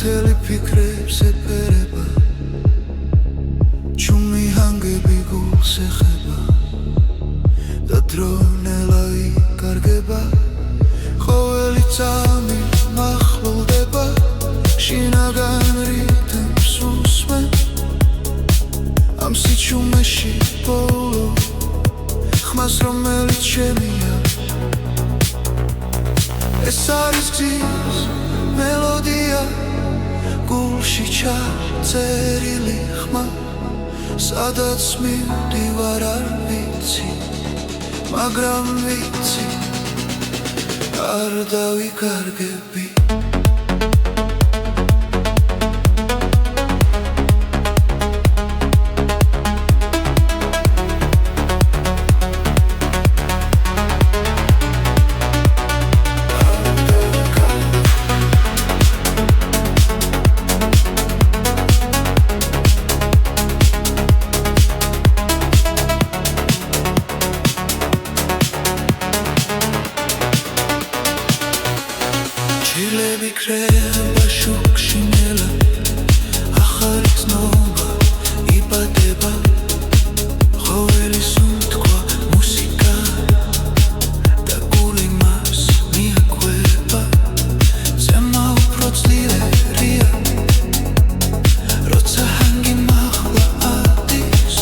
ნათელი ფიქრებს ეფერება ჩუმი ჰანგები გულს ეხება და დრონელა იკარგება ყოველი წამი მახლოვდება შინაგან რითმს უსმენ ამ სიჩუმეში ბოლო ხმას რომელიც შემია ეს არის გზის მელოდია გულში ჩაწერილი ხმა სადაც მივდივარ არ ვიცი მაგრამ ვიცი არ დავიკარგები ჩილები კრება შუქში ნელა ახალი ცნობა იბადება ყოველი სუნთქვა მუსიკა და გული მას მიაკვება ზემა უფრო ძლიერია როცა ჰანგი მაღლა ადის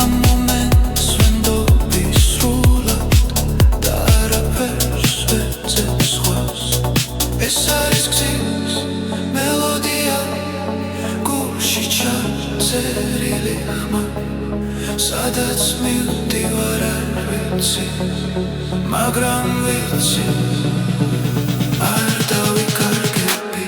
ამ მომენტს ვენდობი სრულად და არაფერს ვეძებს სხვას ეს არის გზის მელოდია გულში ჩაწერილი ხმა სადაც მივდივარ არ ვიცი მაგრამ ვიცი არ დავიკარგები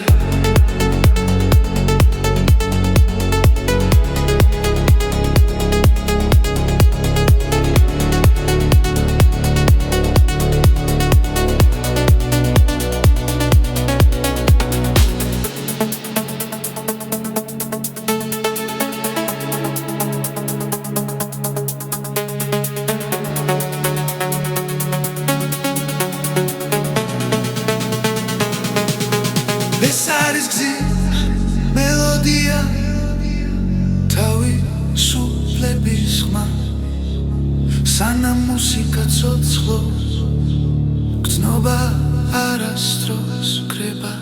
ეს არის გზის მელოდია თავისუფლების ხმა სანამ მუსიკა ცოცხლობს გრძნობა არასდროს კრება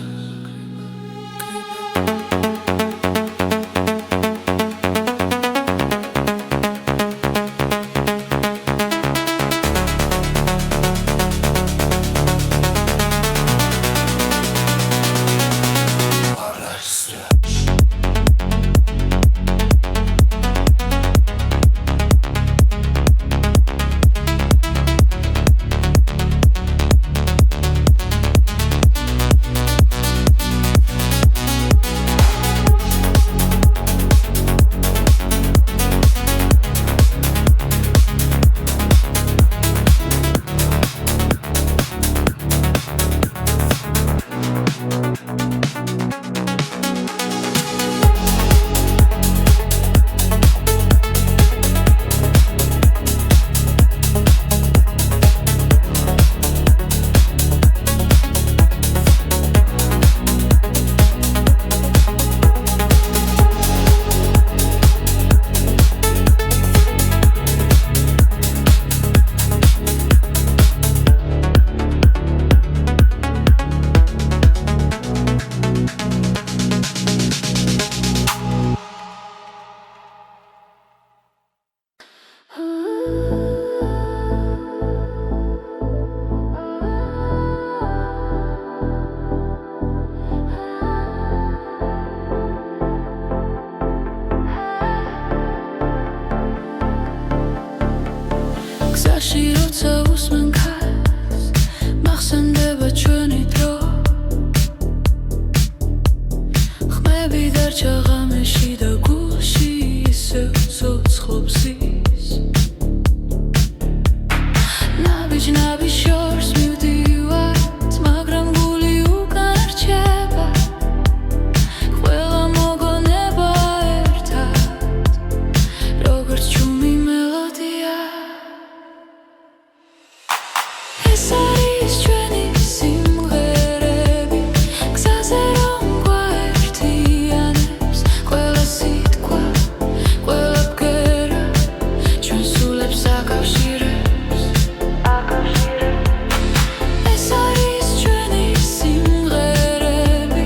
ნაბიჯ-ნაბიჯ შორს მივდივართ, მაგრამ გული უკან რჩება, ყველა მოგონება ერთად, როგორც ჩუმი მელოდია. ეს არის ჩვენი სიმღერები, გზაზე რომ გვაერთიანებს, ყველა სიტყვა, ყველა ბგერა, ჩვენ სულებს აკავშირებს. ეს არის ჩვენი სიმღერები,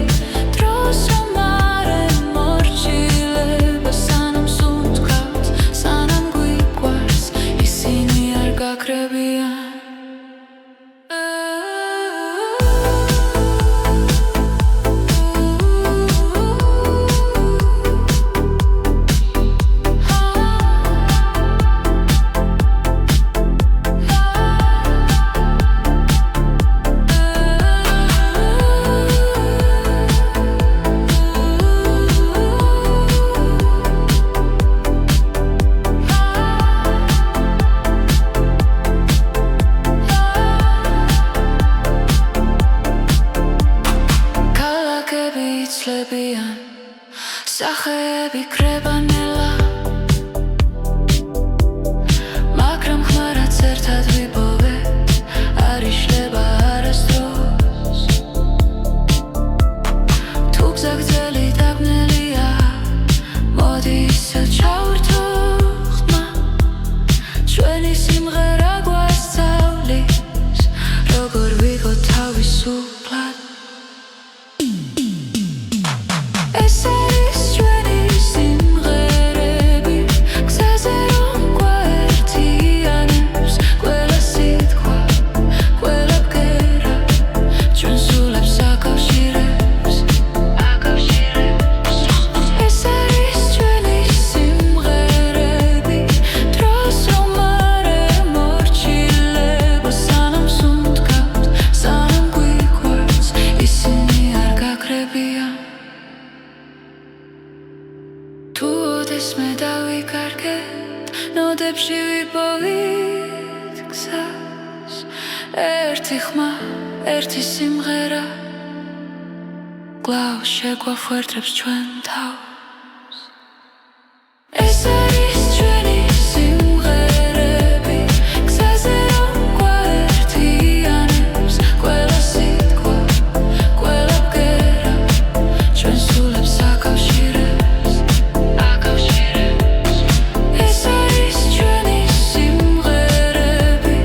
დროს რომ არ ემორჩილება, სანამ სუნთქავთ, სანამ გვიყვარს, ისინი არ გაქრებიან. ქალაქები იცლებიან, სახეები კრებან ელა, მაგრამ ხმარაც ერთად ვიპოვეთ, არ იშლება არასდროს. თუ გზა გრძელი დაბნელია, მოდი ისევ ჩავერთო ხმა, ჩვენი სიმღერა გვასწავლის, როგორ ვიყო თავისუფლად. ეს არის ჩვენი სიმღერები, გზაზე რომ გვაერთიანებს, ყველა სიტყვა, ყველა ბგერა, ჩვენ სულებს აკავშირებს. ეს არის ჩვენი სიმღერები, დროს რომ არ ემორჩილება, სანამ სუნთქავთ, სანამ გვიყვარს, ისინი არ გაქრებიან. თუ ოდესმე დავიკარგეთ, ნოდებში ვიპოვით გზას, ერთი ხმა, ერთი სიმღერა, კვლავ შეგვაფუერდებს ჩვენ თავს. ეს არის ჩვენი სიმღერები, გზაზე რომ გვაერთიანებს, ყველა სიტყვა, ყველა ბგერა, ჩვენ სულებს აკავშირებს. ეს არის ჩვენი სიმღერები,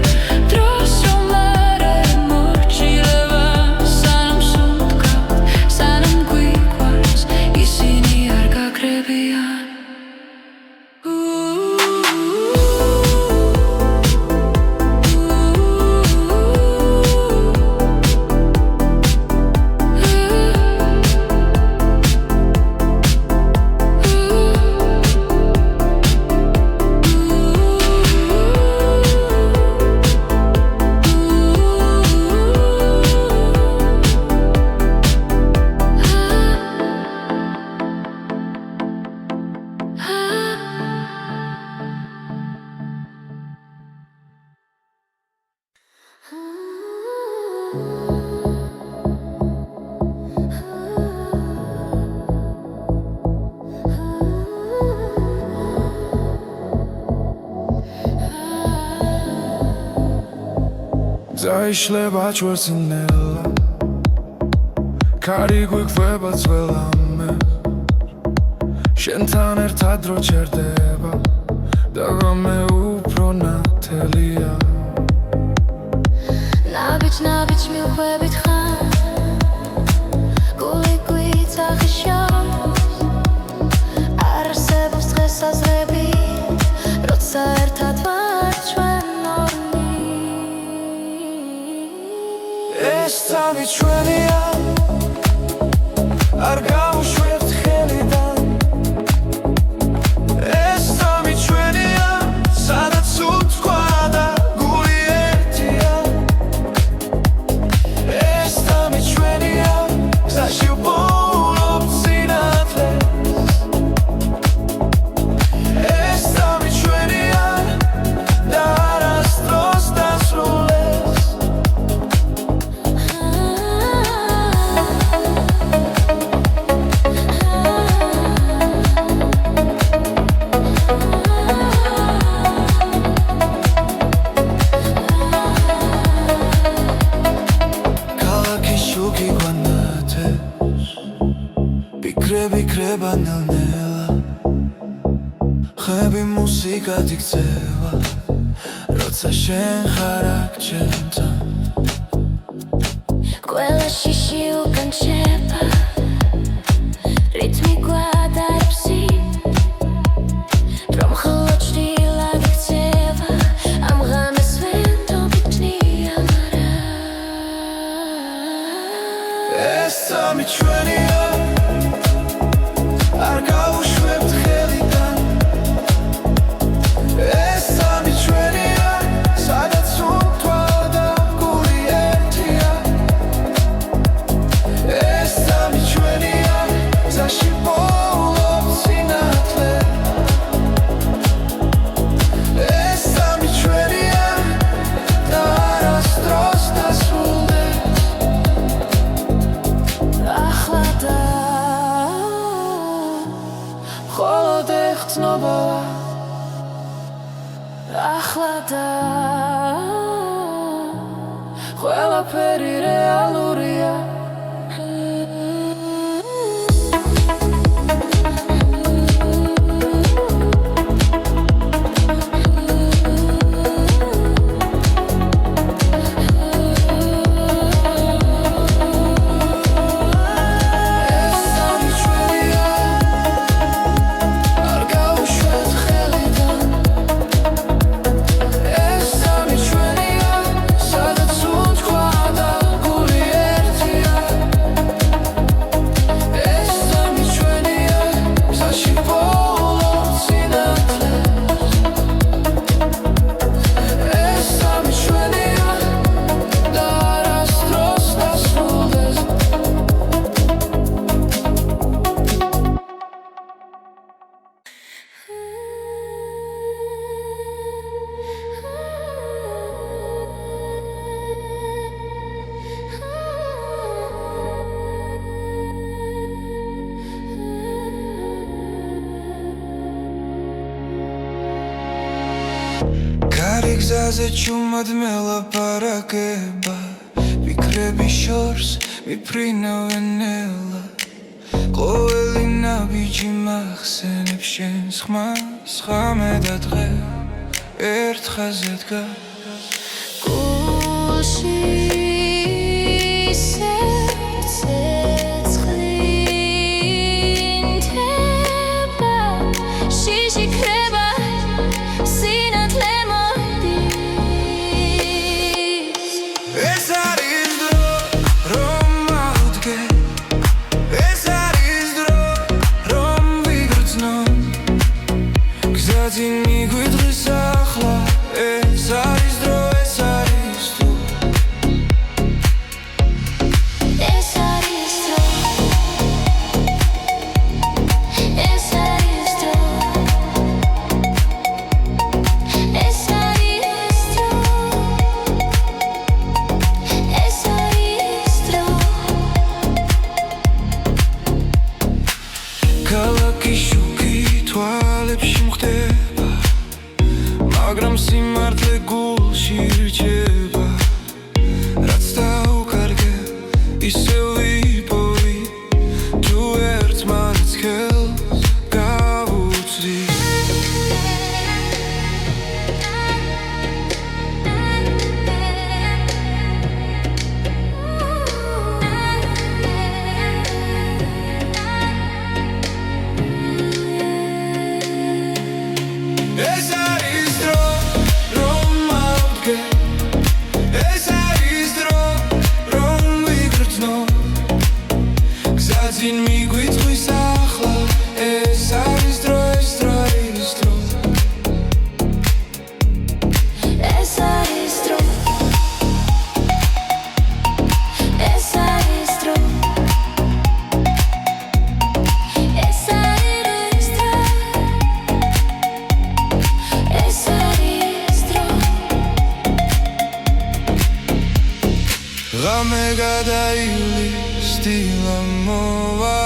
დროს რომ არ ემორჩილება, სანამ სუნთქავთ, სანამ გვიყვარს, ისინი არ გაქრებიან. Zaişleba çvörtsinella, kari guiqveba ძველამე, შენთან ერთად რო ჩერდება და ღამე უფრო ნათელია. ნაბიჯ-ნაბიჯ მივხვებით ხან, გული გვიცახიშავს, არ არსებობს დღესაზრები, როცა ერთად ვართ ჩვენ ორნი. ეს წამი ჩვენია, არ გავუშვებთ ხელიდან. ეს წამი ჩვენია, სადაც უთქვა და გული ერთია. ეს წამი ჩვენია, გზაში ვპოულობთ სინათლეს. ეს წამი ჩვენია და არასდროს დასრულებს. შენ ხარ აქ ჩემთან ყველა შიში უკან შეება რითმი გვადარებს რომ მხოლოდ ჭრილად იქცევა ამ ღამეს ვენდობი ჭნია მარა ეს სამი ჩვენია არ გავუშვებთ ხელიდან ეს სამი ჩვენია სადაც უთვა და გული ერთია ეს სამი ჩვენია გზაში პოულობ სინათლე ეს სამი ჩვენია და არასდროს დასრულდეს ახლა და მხოლოდ ეხცნობა ახლა და ყველაფერი რეალურია კარი გზაზე ჩუმად მელაპარაკება ფიქრები შორს მიფრინავენ ყოველი ნაბიჯი მახსენებს შენს ხმას ღამე და დღე ერთ ხაზზე დგას გულში სერცე ცხლინდება შიში ქრება სინათლე მოდის ეს არის დრო რომ ავდგე ეს არის დრო რომ ვიგრძნო გზადინ მიგვიდღის ახლა ეს არის დრო ეს არის დრო ეს არის დრო ეს არის დრო ეს არის დრო ეს არის დრო ქალაქი შუქი თვალებში მხდება მაგრამ სიმართლე გულში რჩება რაც დაუკარგე ისევ ვიპოვი თუ ერთმანეთს ხელს გავუწვდი ეს არის დრო რომ ავდგე ეს არის დრო რომ ვიგრძნო გზადინ მიგვიწვის ახლა ეს არის დრო ეს არის დრო ეს არის დრო ეს არის დრო ეს არის დრო ეს არის დრო ღამე გადაივლის დილა მოვა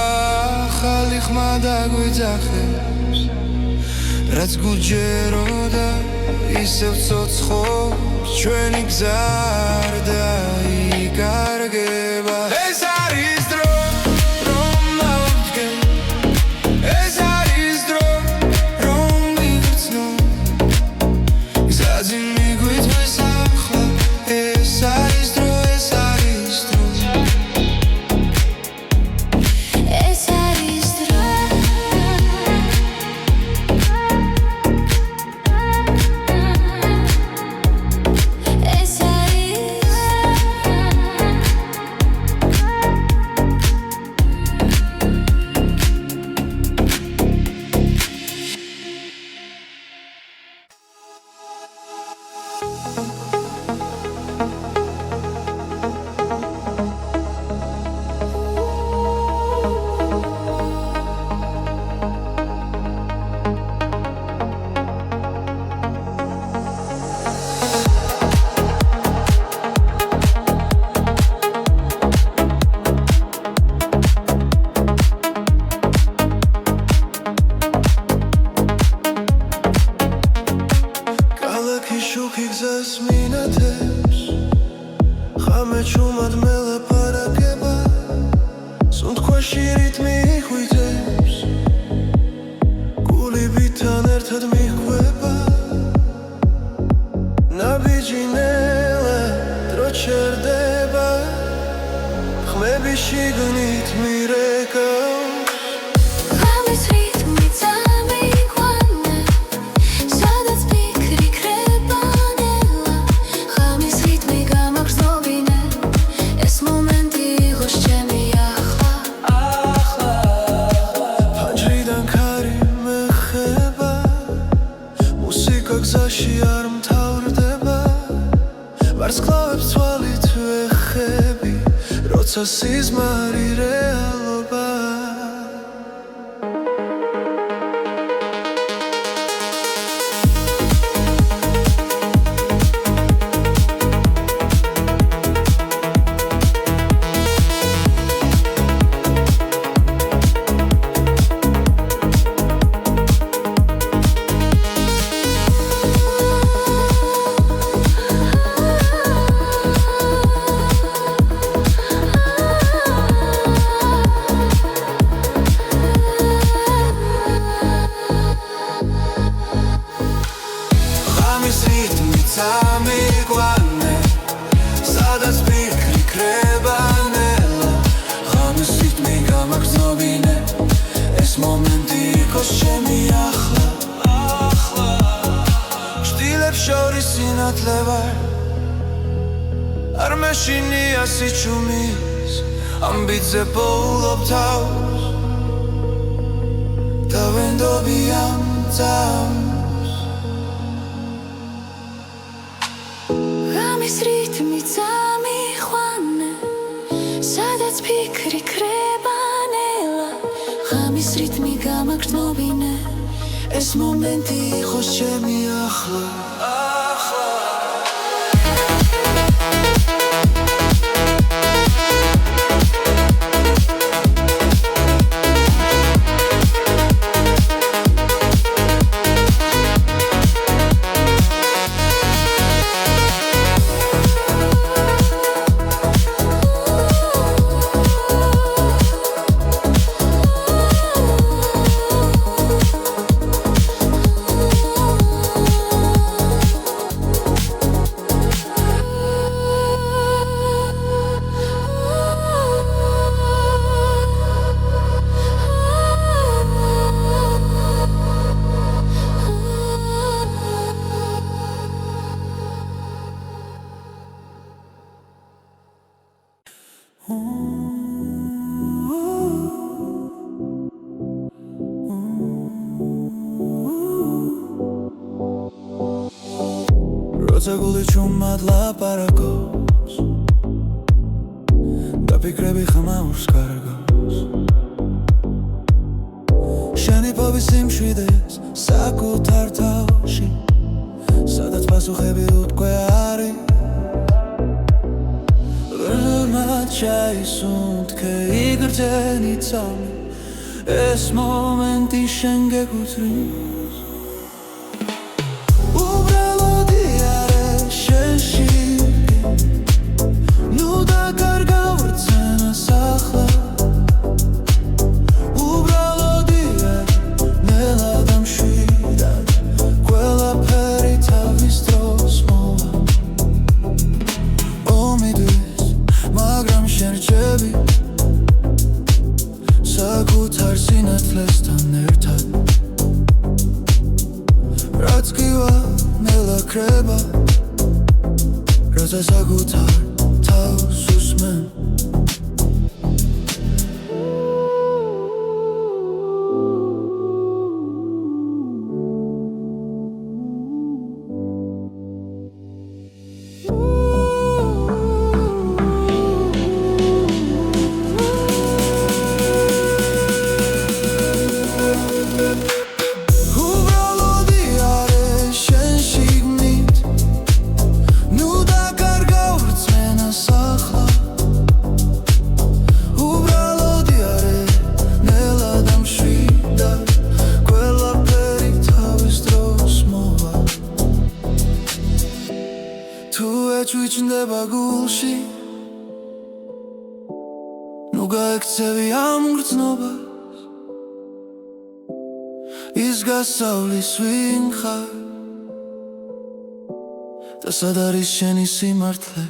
ახალი ხმა დაგვიძახებს რაც გულჯეროდა ისევ ცოცხობს ჩვენი გზა არ დაიკარგება ეს არის დრო რომ ავდგე ეს არის დრო რომ ვიგრძნო გზადინ მიგვიწვის შერდება ხმები შიგნით მირეკა ღამის რიტმი წამიყვანე სადაც ფიქრი ქრება ნელა ღამის რიტმი გამაგრძნობინე ეს მომენტი იყოს ჩემი ახლა ფანჯრიდან ქარი მეხება მუსიკა გზაში არ მთავრდება ვარსკვლავებს თვალით ვეხები როცა სიზმარი რეალობა წამიყვანე სადაც ფიქრი ქრება ნელა ღამის რიტმი გამაგრძნობინე ეს მომენტი იყოს ჩემი ახლა შტილებს შორის სინათლე ვარ არ მეშინია სიჩუმის ამბიძე პოულობ თავს და ვენდობი ამ წამს ღამის რიტმი წამიყვანე სადაც ფიქრი ქრება ნელა ღამის რიტმი გამაგრძნობინე ეს მომენტი იყოს ჩემი ახლა როცა გული ჩუმად ლაპარაკობს და ფიქრები ხმაურს კარგავს შენი ფობის სიმშვიდეს საკუთარ თავში სადაც პასუხები უთქვე არის ბრმად ჩაისუნთქე იგრძენი წამი ეს მომენტი შენ გეკუთვნის საკუთარ სინათლესთან ერთად რაც კი ვარ ნელა ქრება როცა საკუთარ თავს უსმენ ჩუჩნდება გულში ნუ გაექცევი ამ გრძნობას ის გასავლის ვინ ხარ და სად არის შენი სიმართლე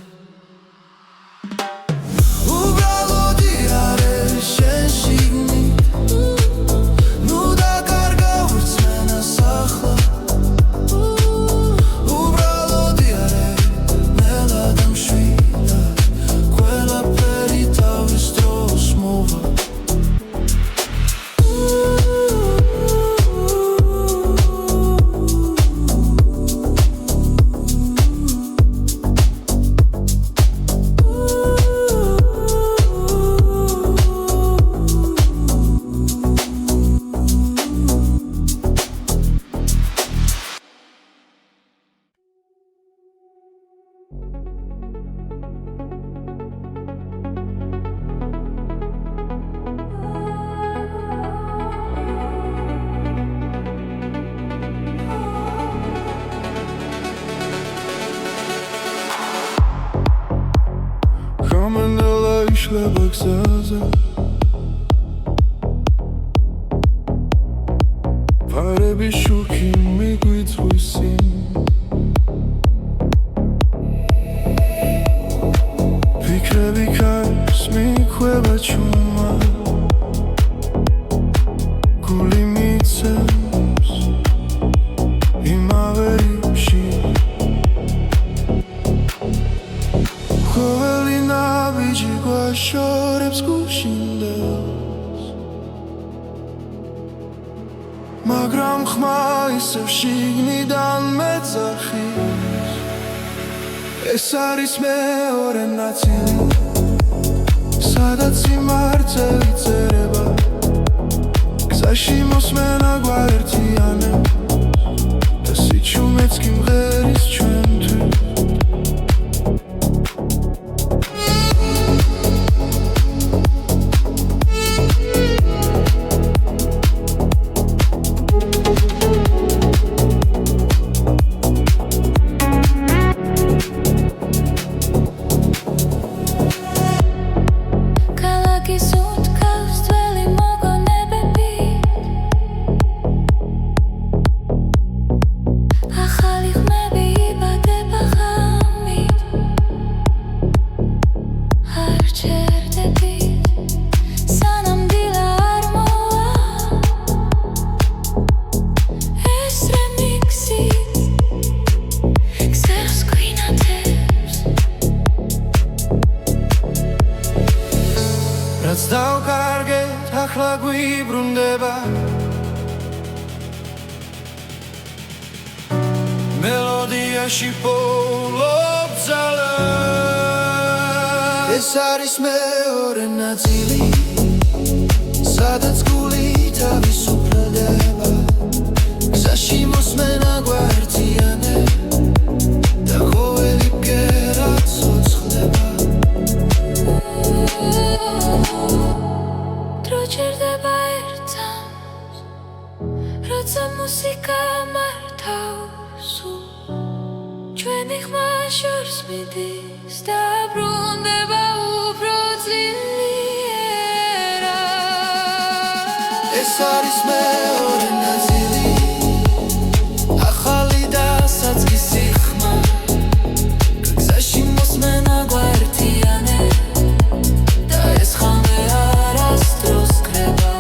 გამენელა იშლება გზაზე ფარები შუქი მიგვიწვის წინ ფიქრები ქარს მიქვება ჩუმა გული მიცემს იმავე რიფში ყოველი ნაბიჯი გვაშორებს გუშინდელს მაგრამ ხმა ისევ შიგნიდან მეძახის ეს არის მეორე ნაწილი სადაც სიმართლე წერება გზაში მოსმენა გვაერთიანებს და სიჩუმეც კი მღერის ჩვენთვის რაც დავკარგეთ ახლა გვიბრუნდება მელოდიაში პოულობ ძალას ეს არის მეორე ნაწილი სადაც გული თავისუფლდება გზაში მოსმენა გვაერთიანებს და ყოველი ბგერა ცოცხლდება დრო ჩერდება ერთად როცა მუსიკა მართავს ჩვენი ხმა შორს მიდის და ბრუნდება უფრო ძლიერად ეს არის მეორე ნაწილი ახალი და საწყისი ხმა გზაში მოსმენა გვაერთიანებს და ეს ხამე არასდროს კრება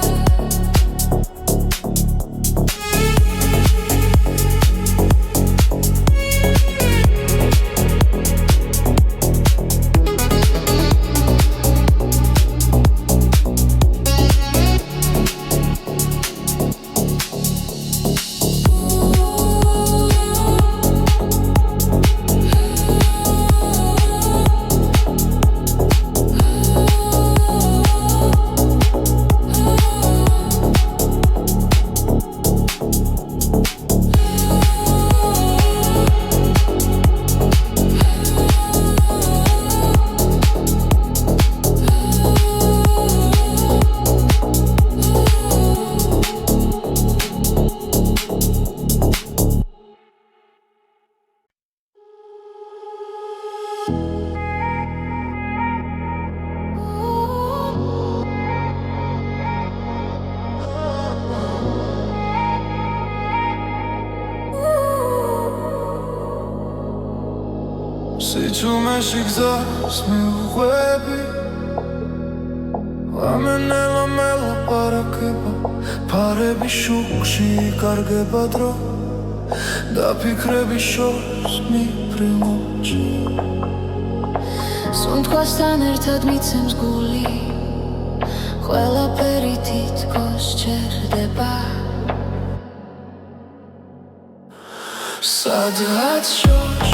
სიჩუმეში გზას მივყვები ლამენელა მელაპარაკება ფარები შუქში იკარგება დრო და ფიქრები შორს მიფრინოჩი სუნთქვასთან ერთად მიცემს გული ყველაფერი თითქოს ჩერდება სადღაც შორს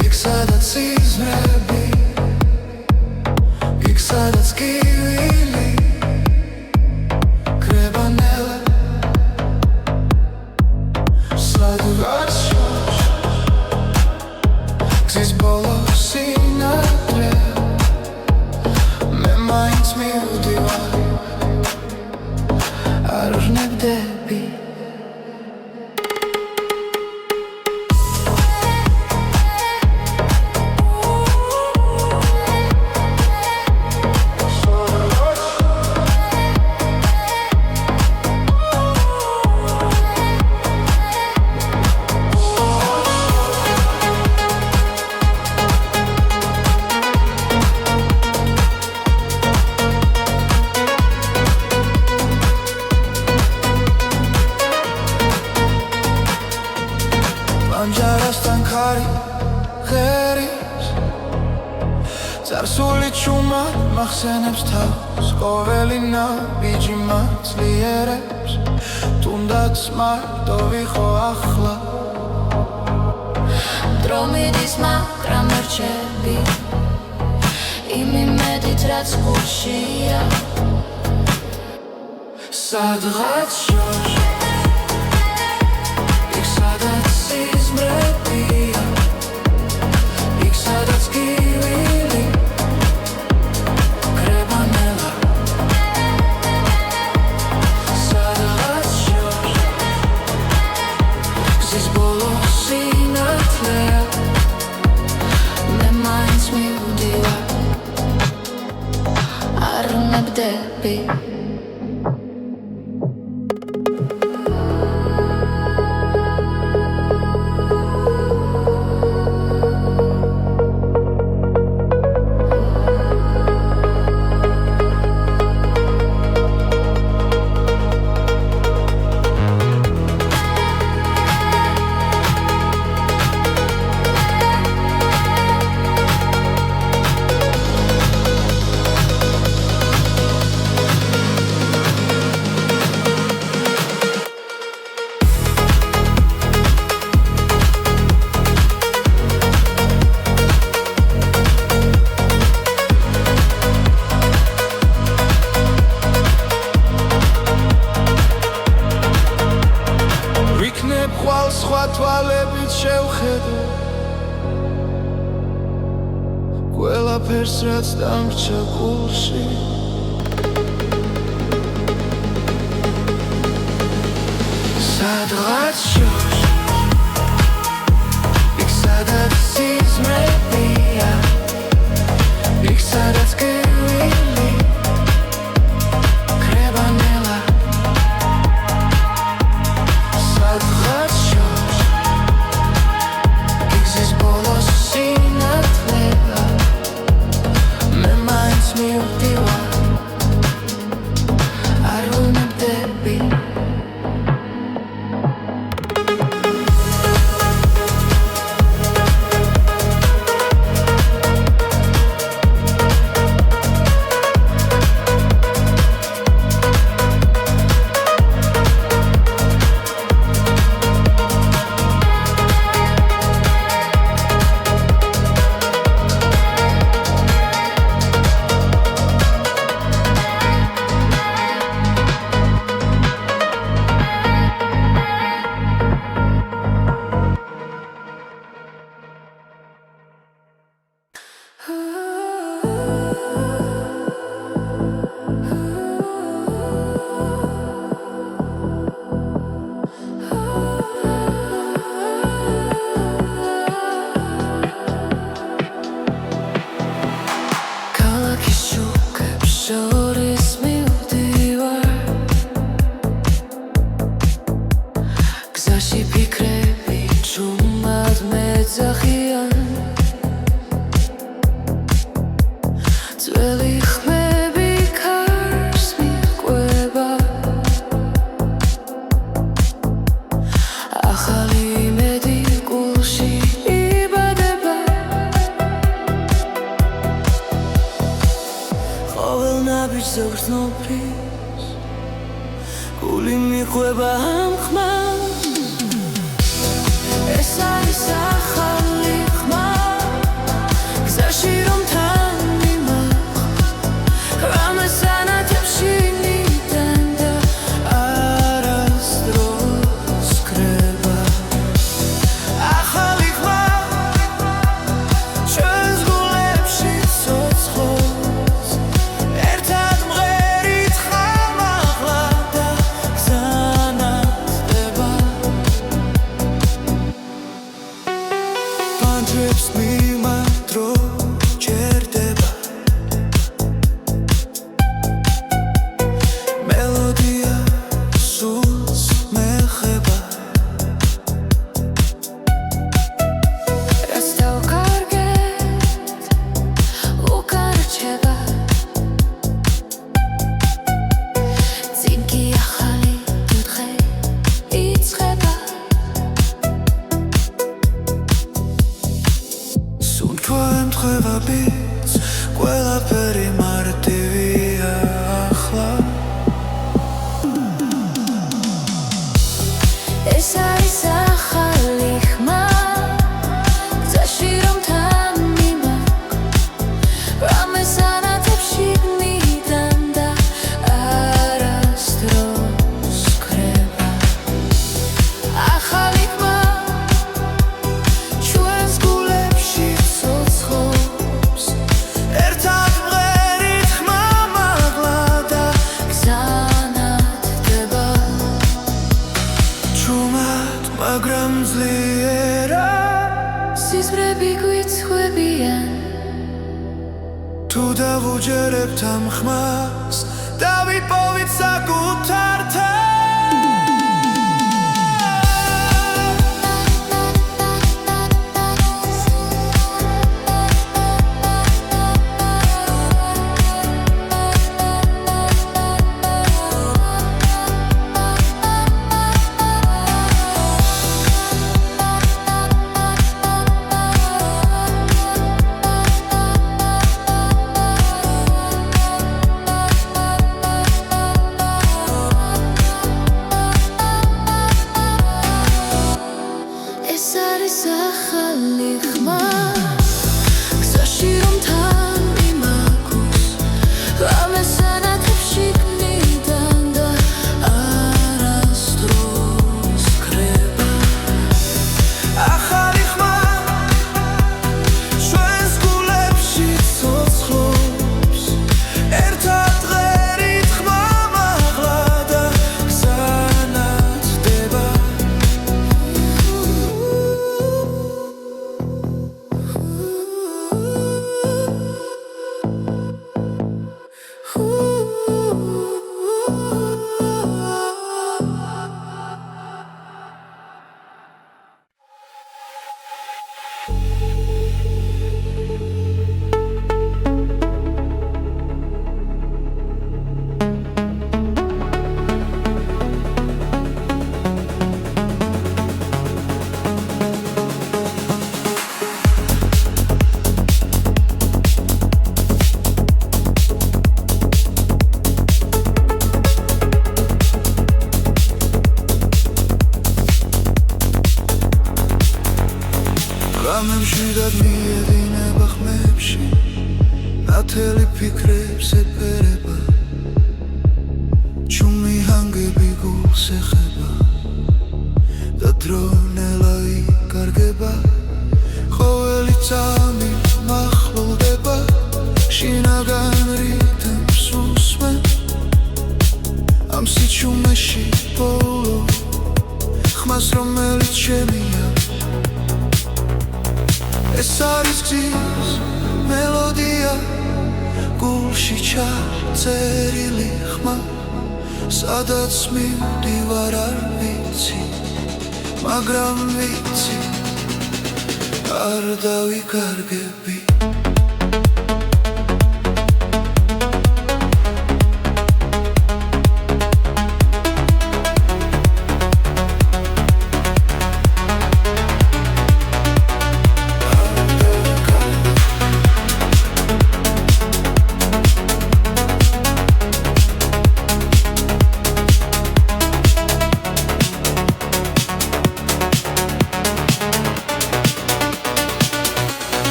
იქ სადაც სიზმრები იქ სადაც კივილი კრება ნელა სადღაც შორს გზის ბოლო სინათლე მე მაინც მივდივარ არ ვნებდები წარსული ჩუმად მახსენებს თავს ყოველი ნაბიჯი მაძლიერებს თუნდაც მარტო ვიყო ახლა დრო მიდის მაგრამ არ რჩები იმ იმედით რაც გულშია სადღაც შორს იქ სადაც სიზმრებია იქ სადაც გივილი კრება ნელა სადღაც შორს გზის ბოლო სინათლეა მე მაინც მივდივარ არ ნებდები სხვა თვალებით შევხედო ყველაფერს რაც დამრჩა გულში სადღაც შორს იქ სადაც სიზმრებია იქ სადაც გივილი კრება ნელა სადღაც ზოგს ნოფრის გული მიყვება ამ ხმას ეს არის ახალი ხმა გზაში რომ თან მიმახვ რამეს ანათებს შინიდან და არასდროს კრება ახალი ხმა ჩვენს გულებში ცოცხლობს ყველაფერი მარტივია ახლა ეს არის ახალი ხმა გზაში რომ თან მიმაქვს რამეს ანათებ შიგნიდან და არასდროს ქრება ახალი ხმა ჩვენს გულებში ცოცხლობს ერთად მღერით ხმა მაღლა და გზანათდება ჩუმად მაგრამ ძლიერად სიზმრები გვიცხვებიან თუ დავუჯერებთ ამ ხმას დავიპოვით საკუთარ ეს არის ახალი ხმა გზაში რომ თან მიმაქვს რამეს ანათებ შიგნიდან და არასდროს ქრება ახალი ხმა ჩვენს გულებში ცოცხლობს ერთად მღერით ხმა მაღლა და გზანათდება რამებში დადმიედინება ხმებში ნათელი ფიქრებს ეფერება ჩუმი ჰანგები გულს ეხება და დრონელა იკარგება ყოველი წამი მახლულდება შინაგან რიტმს უსმენ ამ სიჩუმეში ბოლო ხმას რომელიც შემია ეს არის გზის მელოდია გულში ჩაწერილი ხმა სადაც მივდივარ არ ვიცი მაგრამ ვიცი არ დავიკარგები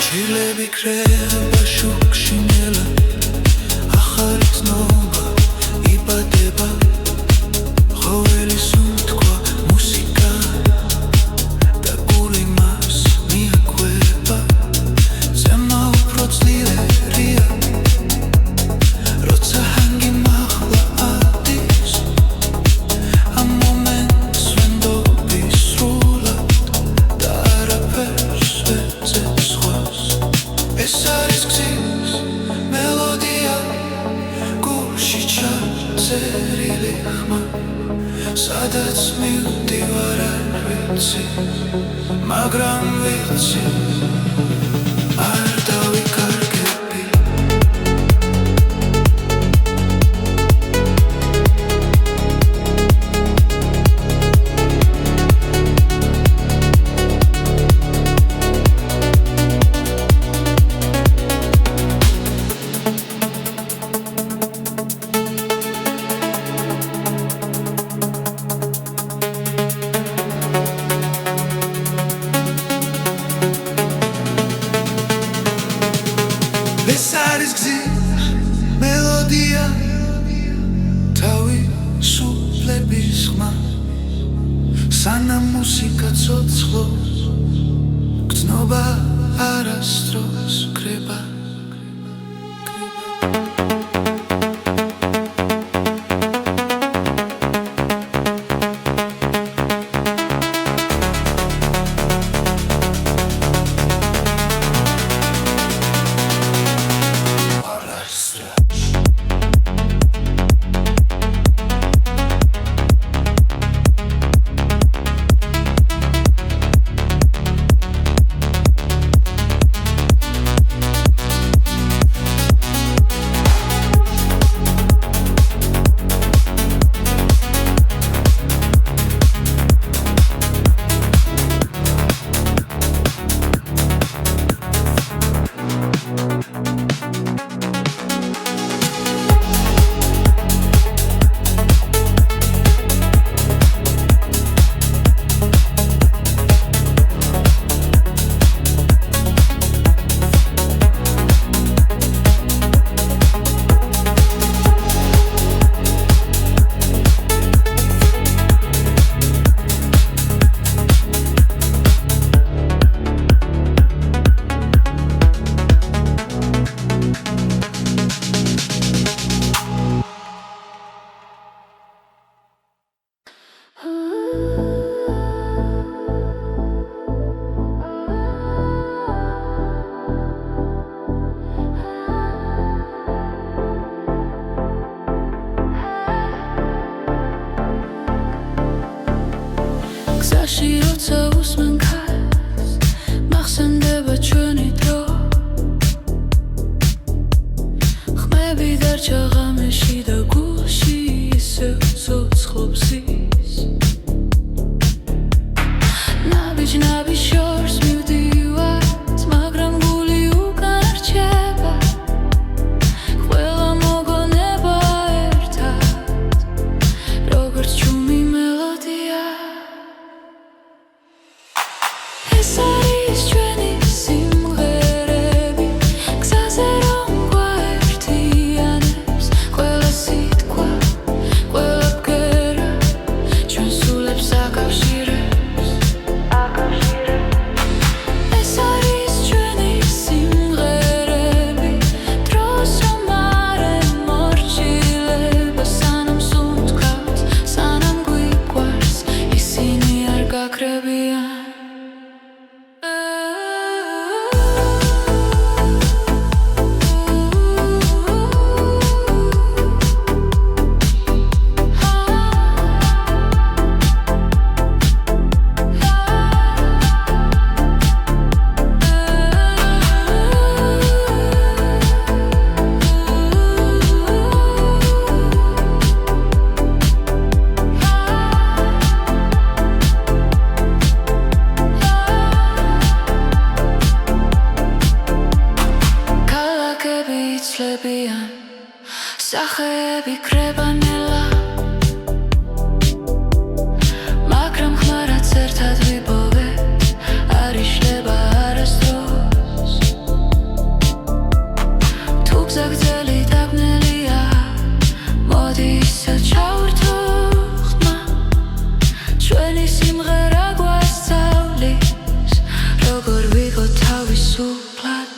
ჩილები კრება შუქში ნელა ახალი ცნობა იბადება ყოველი სუნთქვა მუსიკა და გული მას მიაკვება ზემო უფრო ძლიერია როცა ჰანგი მაღლა ადის ამ მომენტს ვენდობი სრულად და არაფერს ვეძებ სხვას ეს არის გზის მელოდია გულში ჩაწერილი ხმა სადაც მივდივარ არ ვიცი მაგრამ ვიცი არ დავიკარგები ეს არის გზის მელოდია თავისუფლების ხმა სანამ მუსიკა ცოცხლობს გრძნობა არასდროს კრება გზაში როცა უსმენ ქარს მახსენდება ჩვენი დრო ხმები დარჩა ღამეში და გულში ისევ ცოცხლობს ის ნაბიჯ შორს მივდივართ მაგრამ გული უკან რჩება ყველა მოგონება ერთად როგორც ჩუმი მელოდია ეს არის ჩვენი სიმღერები გზაზე რომ გვაერთიანებს ყველა სიტყვა ყველა ბგერა ჩვენ სულებს აკავშირებს ეს არის ჩვენი სიმღერები დროს რომ არ ემორჩილება სანამ სუნთქავთ სანამ გვიყვარს ისინი არ გაქრებიან ქალაქები იცლებიან სახეები კრებანელა მაგრამ ხმარაც ერთად ვიპოვეთ არ იშლება არასდროს თუ გზა გრძელი დაბნელია მოდი ისევ ჩავვრთო ხმა ჩვენი სიმღერა გვასწავლის როგორ ვიყო თავისუფლად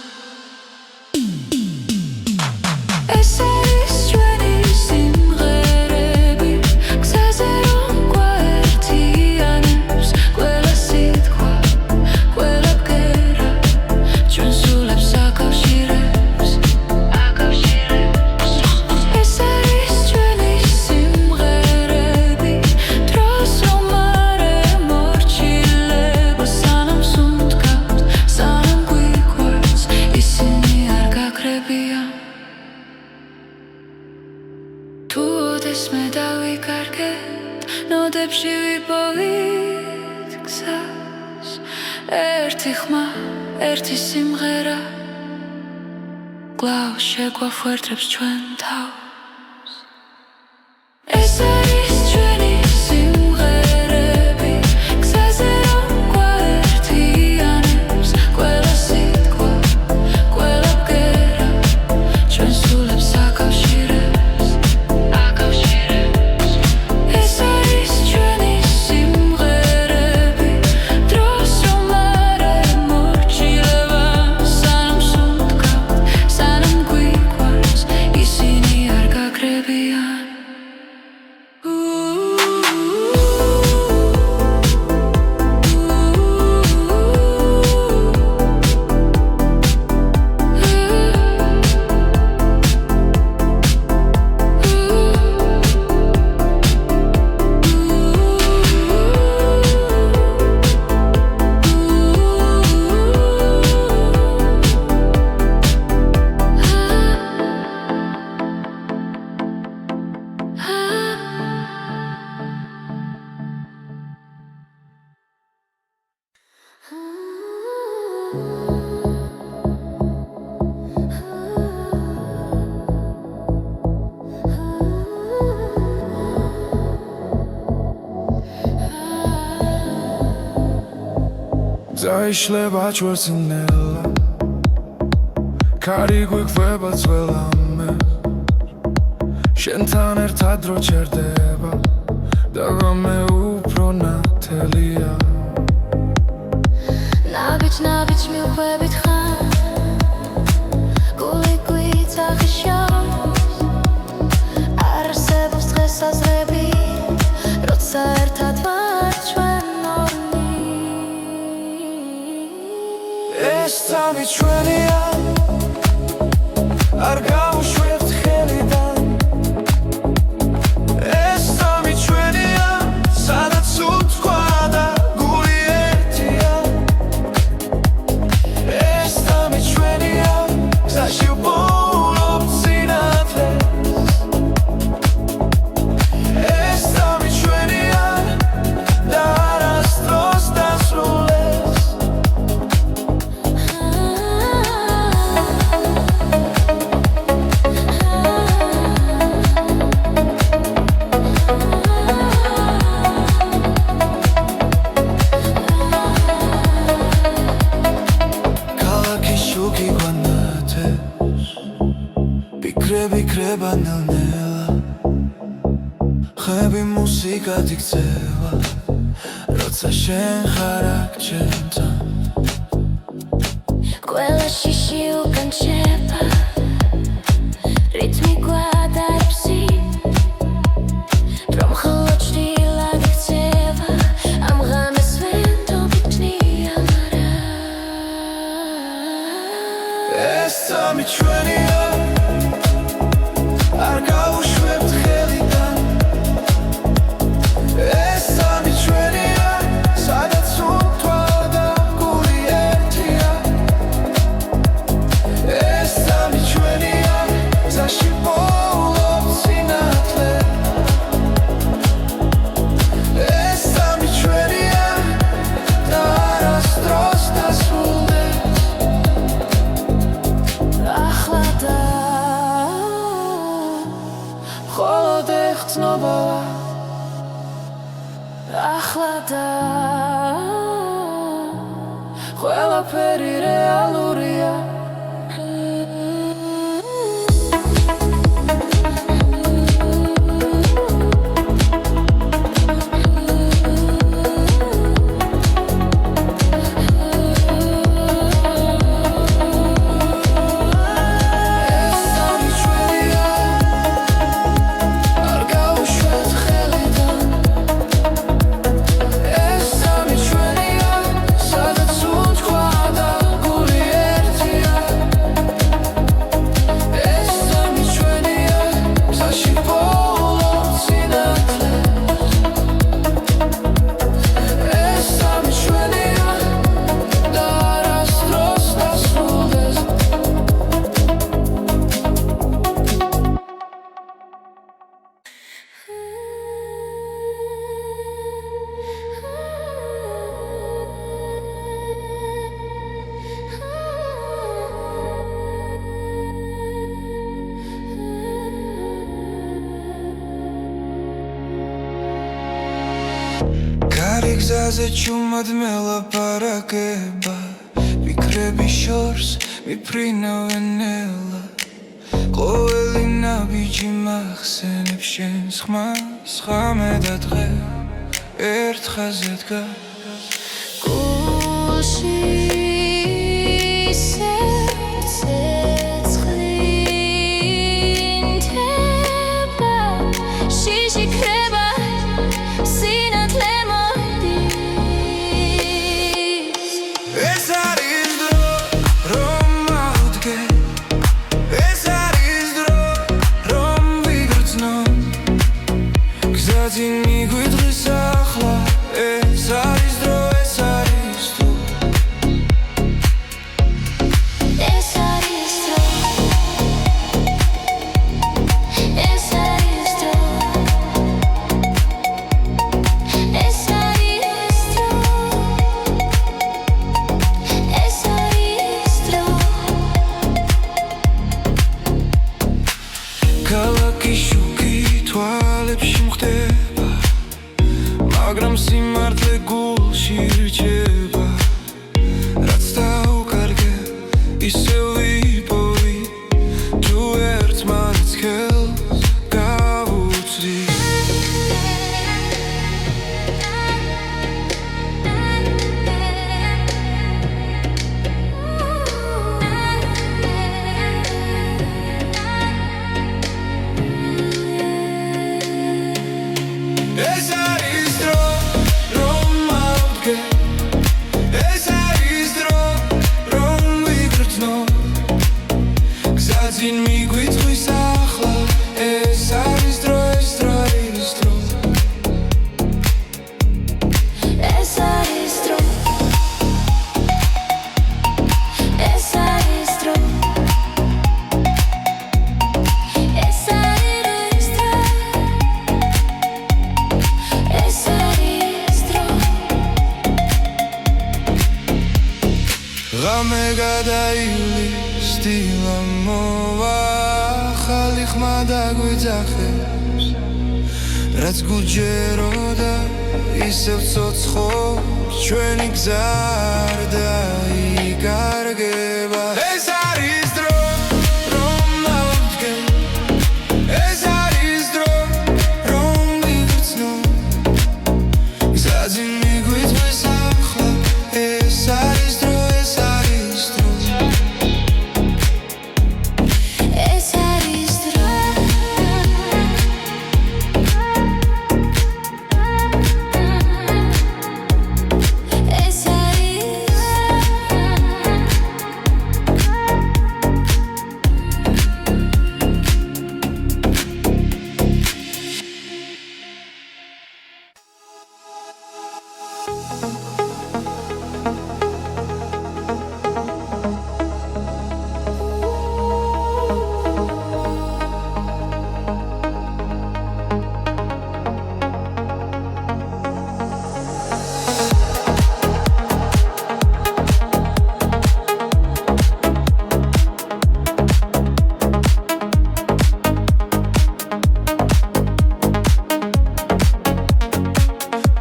ეს არის ჩვენი სიმღერები გზაზე რომ გვაერთიანებს ყველა სიტყვა ყველა ბგერა ჩვენ სულებს აკავშირებს ეს არის ჩვენი სიმღერები დროს რომ არ ემორჩილება სანამ სუნთქავთ სანამ გვიყვარს ისინი არ გაქრებიან თუ ოდესმე დავიკარგეთ ნოდებში ვიპოვით გზას ერთი ხმა ერთი სიმღერა კვლავ შეგვაფუერდებს ჩვენ თავს ეს არის ჩვენი სიმღერები გზაზე რომ გვაერთიანებს ყველა სიტყვა ყველა ბგერა დაიშლება ჩვენსინელა ქარი გვიყვება ძველამე შენთან ერთად დრო ჩერდება და ღამე უფრო ნათელია ნაბიჯ მივხვებით ხარ გული გვიწახიშავს არ არსებობს დღესაზრები როცა ერთად ვარ ჩვენ ორნი ეს სამი ჩვენია არ გავუშვებთ ხელიდან ეს სამი ჩვენია სადაც უთქვა და გული ერთია ეს სამი ჩვენია გზაში ვპოულობთ სინათლეს ეს სამი ჩვენია და არასდროს დასრულდეს ვიქრება ნელ-ნელა ხები მუსიკად იქცევა როცა შენ ხარ აქ ჩემთან ყველა შიში უკან შეება რითმი გვადარებს რომ მხოლოდ ჭრილად იქცევა ამ ღამეს ვენდობი ჭნია მარა ეს სამი ჩვენია არ გავუშვებთ ხელიდან ეს სამი ჩვენია სადაც უთქვა და გული ერთია ეს სამი ჩვენია გზაში ვპოულობთ სინათლეს ეს სამი ჩვენია და არასდროს დასრულდეს ახლა და მხოლოდ ეხცნობოა ახლა და ყველაფერი რეალურია გზაზე ჩუმად მელაპარაკება ვიქრები შორს მიფრინავენ ნელა ყოველი ნაბიჯი მახსენებს შენს ხმას ღამე და დღე ერთ ხაზზე დგას გულში სერце ცხლინდება შიში ქრება სინათლე მაგრამ სიმართლე გულში რჩება საძინ მიგვიწვის ახლა ეს არის დრო ეს დრო არის დრო ეს არის დრო ეს არის დრო ეს არის დრო ეს არის დრო ღამე გადაივლის დილა მოვა ახალი ხმა დაგვიძახებს რაც გუჯეროდა ისევ ცოცხობს ჩვენი გზა არ დაიკარგება ეს არის დრო რომ მოვდგენ ეს არის დრო რომ ვიგრძნო საძინ მიგვიწვის ახლა ეს არის დრო ეს არის დრო ეს არის დრო ეს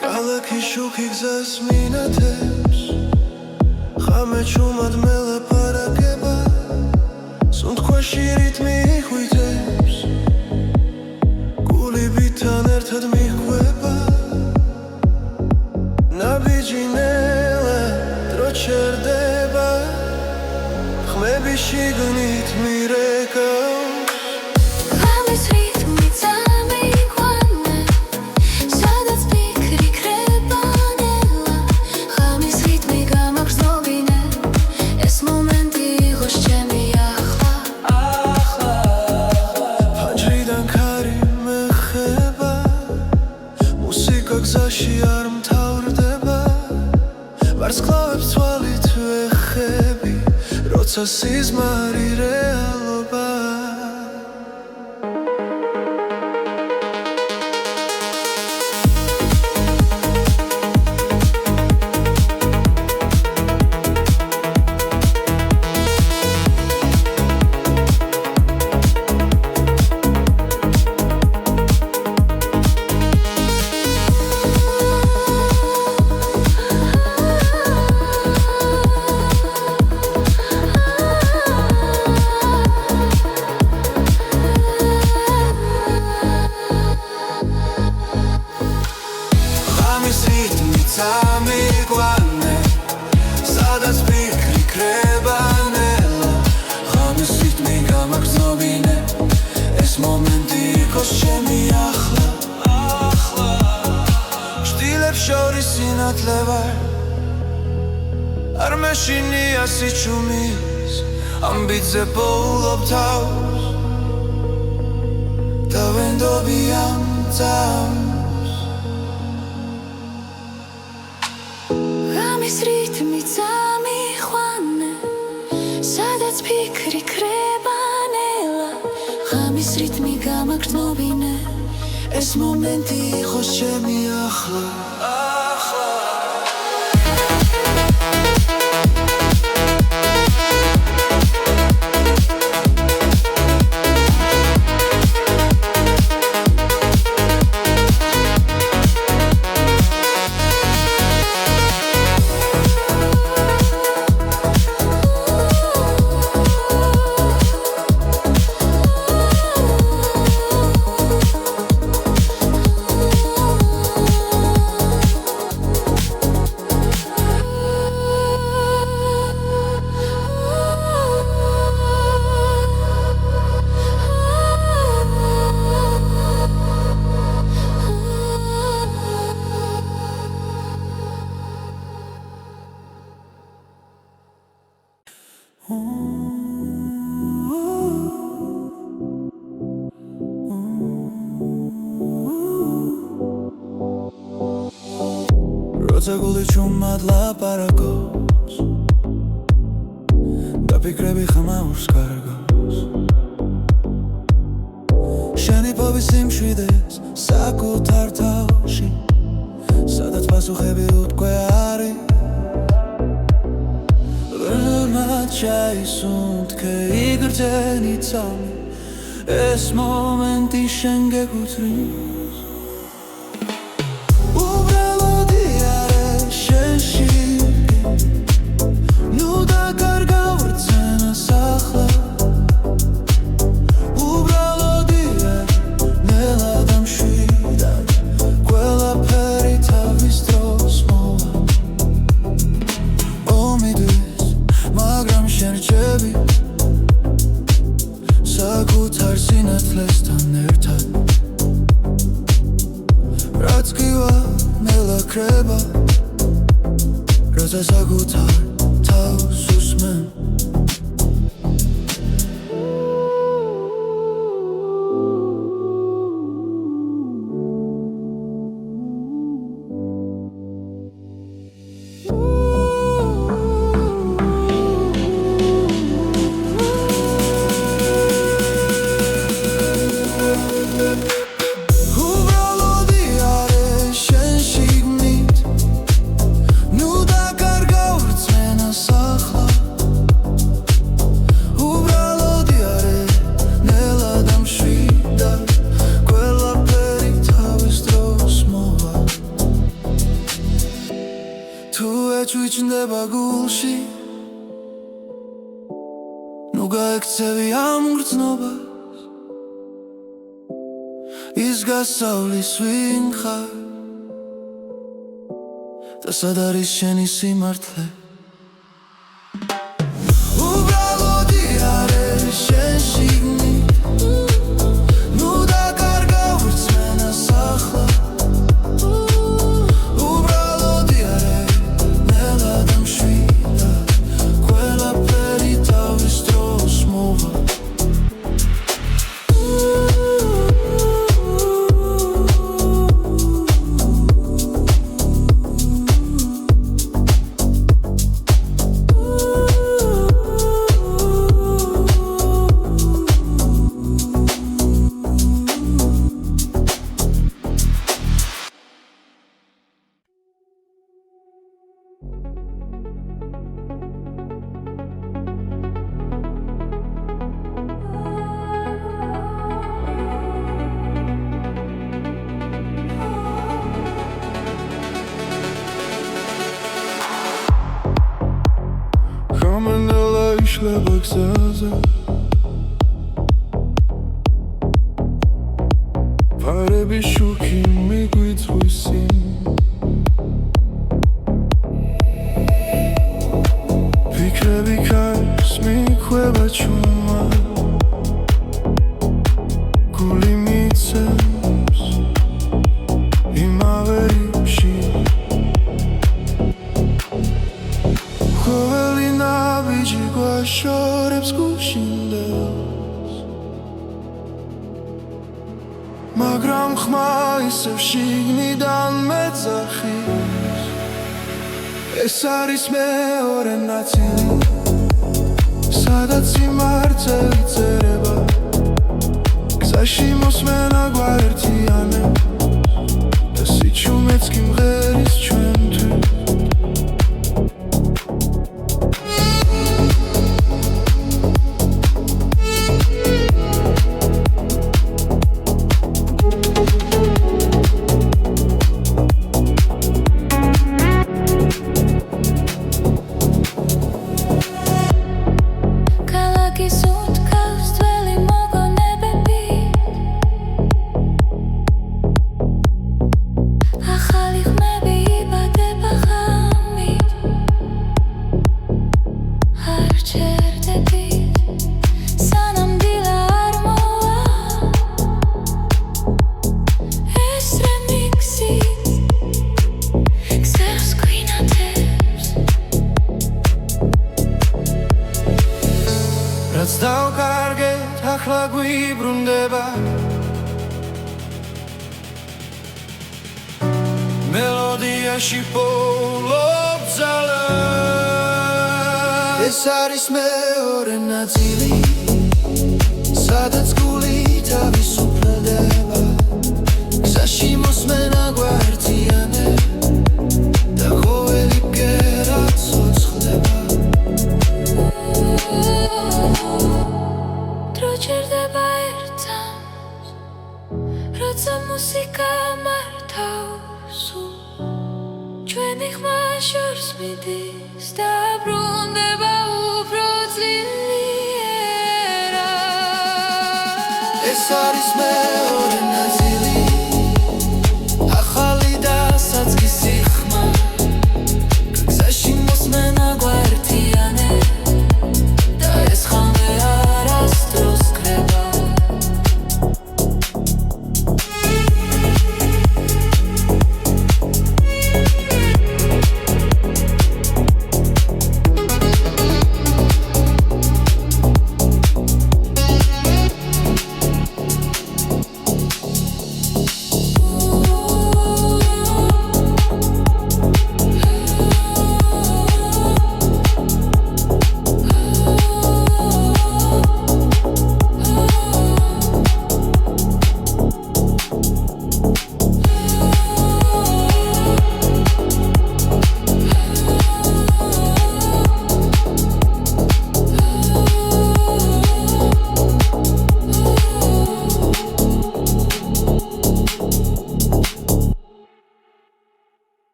ქალაქი შუქი გზას მინათებს ხამე ჩუმად მელაპარაკება სუნთქვაში რიტმი ხვიტებს გულიბიდან ერთად მიჰყვება ნაბიჯი ნელა დრო ჩერდება ხმები შიგნით მირეკავს ღამის რიტმი წამიყვანე სადაც ფიქრი ქრება ნელა ღამის რიტმი გამაგრძნობინე ეს მომენტი იყოს ჩემი ახლა ფანჯრიდან ქარი მეხება მუსიკა გზაში არ მთავრდება ვარსკვლავებს თვალით ვეხები როცა სიზმარი რეალობა ღამის რიტმი წამიყვანე სადაც ფიქრი ქრება ნელა ღამის რიტმი გამაგრძნობინე ეს მომენტი იყოს ჩემი ახლა შტილებს შორის სინათლე ვარ არ მეშინია სიჩუმის ამბიძე პოულობ თავს და ვენდობი ამ წამს ღამის რიტმი წამიყვანე სადაც ფიქრი ქრება ნელა ღამის რიტმი გამაგრძნობინე ეს მომენტი იყოს ჩემი ახლა როცა გული ჩუმად ლაპარაკობს და ფიქრები ხმაურს კარგავს შენი ფობის სიმშვიდეს საკუთარ თავში სადაც პასუხები უთქვე არის ბრმად ჩაისუნთქე იგრძენი წამი ეს მომენტი შენ გეკუთვნის უბრალოდი არის შენში ნუ დაკარგავ რწმენას ახლა უბრალოდი არის ნელა და მშვიდად ყველაფერი თავის დროს მოვა ომიდვის მაგრამ შენ რჩები საკუთარ სინათლესთან ერთად რაც გივა ნელა ქრება როცა საკუთარ თავს უსმენ ჩუჩნდება გულში ნუ გაექცევი ამ გრძნობას ის გასავლის ვინ ხარ და სად არის შენი სიმართლე უბრალოდი არის შენ შიგნით ნუ დაკარგავ რწმენას ახლა იშლება გზაზე ფარები შუქი მიგვიწვისი ფიქრები ქარს მიხვება ჩუმა გული მიცემს იმავე რიფში ყოველი ნაბიჯი გვაშორებს გუშინდელს მაგრამ ხმა ისევ შიგნიდან მეძახის ეს არის მეორე ნაწილი სადაც სიმართლე წერება გზაში მოსმენა გვაერთიანებს და სიჩუმეც კი მღერის ჩვენთვის რაც დავკარგეთ ახლა გვიბრუნდება მელოდიაში პოულობ ძალას ეს არის მეორე ნაწილი სადაც გული თავისუფლდება გზაში მოსმენა გვერდიანე და ყოველი ბგერა ცოცხლდება დრო ჩერდება ერთად როცა მუსიკა მართავს ჩვენი ხმა შორს მიდის და ბრუნდება უფრო ძლიერად ეს არის მეორე ნაწილი ახალი და საწყისი ხმა გზაში მოსმენა გვერდიანე და ეს ხამე არასდროს კრება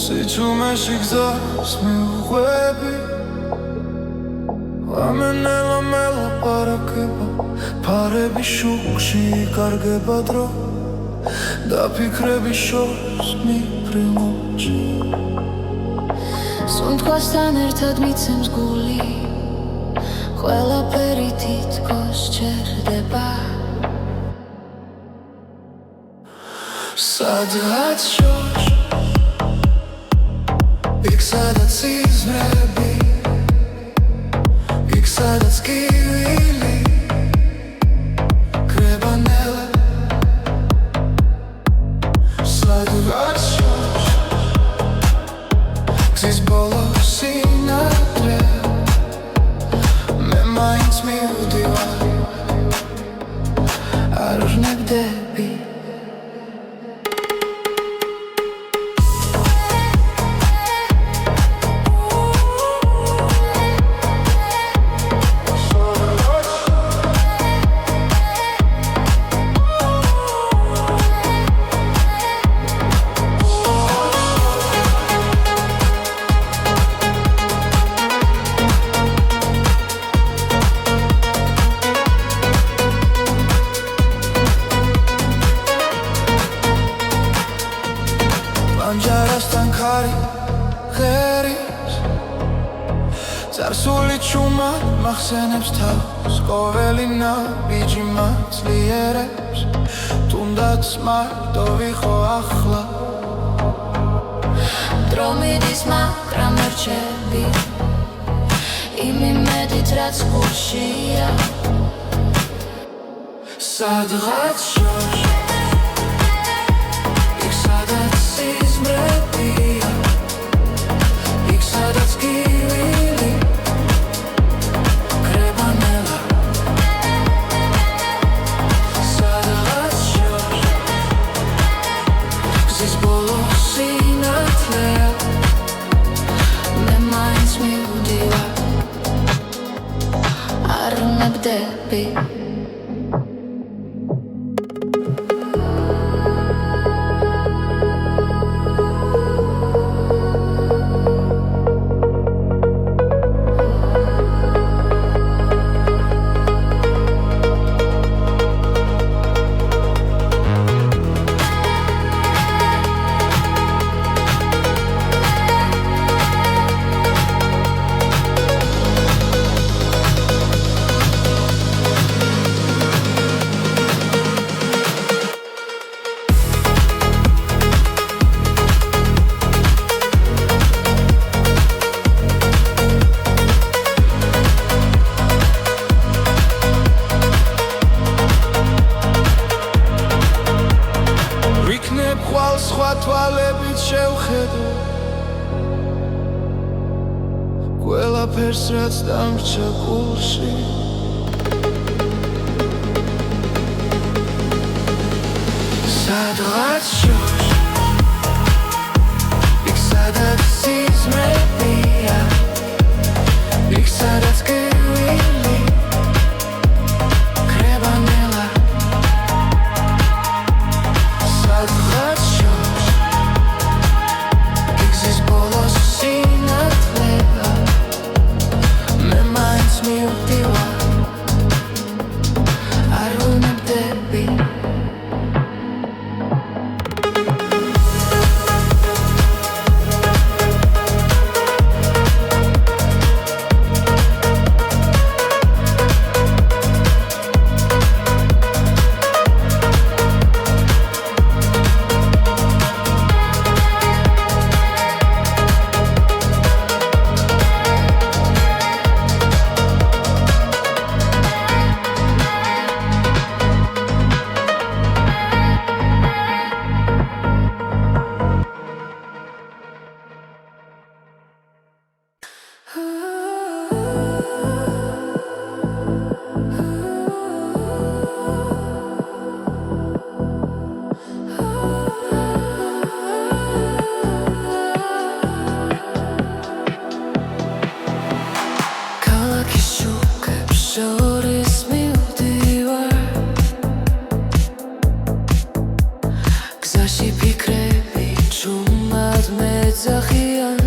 სიჩუმეში გზას მიუყვები ლამენელა მელაპარაკება ფარები შუქში იკარგება დრო და ფიქრები შორს მიფრინვოჩი სუნთქვასთან ერთად მიცემს გული ყველაფერი თითქოს ჩერდება სადღაც შორს იქ სადაც სიზმრები იქ სადაც კივილი კრება ნელა სადღაც შორს გზის ბოლო სინათლე მე მაინც მივდივარ არ ვნებდები ანჯარასთან ქარი ღერის წარსული ჩუმა მახსენებს თავს ყოველი ნაბიჯი მაცლიერებს თუნდაც მარტო ვიყო ახლა დრო მიდის მაგრამ ერჩები იმ იმედით რაც გულშია სადღაც შორს იქ სადაც სიზმრებია იქ სადაც კივილი კრება ნელა სადღაც შორს გზის ბოლო სინათლეა მე მაინც მივდივარ არ ვნებდები სადაც დამრჩა გულში სადღაც შორს იქ სადაც სიზმრებია იქ სადაც გევილი ქრება ნელა სადღაც შორს იქ ზის ბოლოს სინათლეა მე მაინც მივდივარ არ ვნებდები გზაში ფიქრები ჩუმად მეძახიან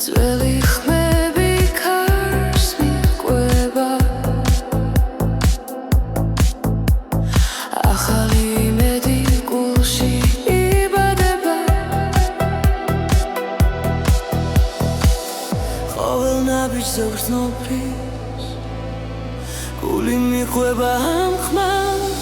ძველი ხმები ქარს მიყვება ახალი იმედი გულში იბადება ყოველ ნაბიჯს ზოგს ნოფრის გული მიყვება ამ ხმას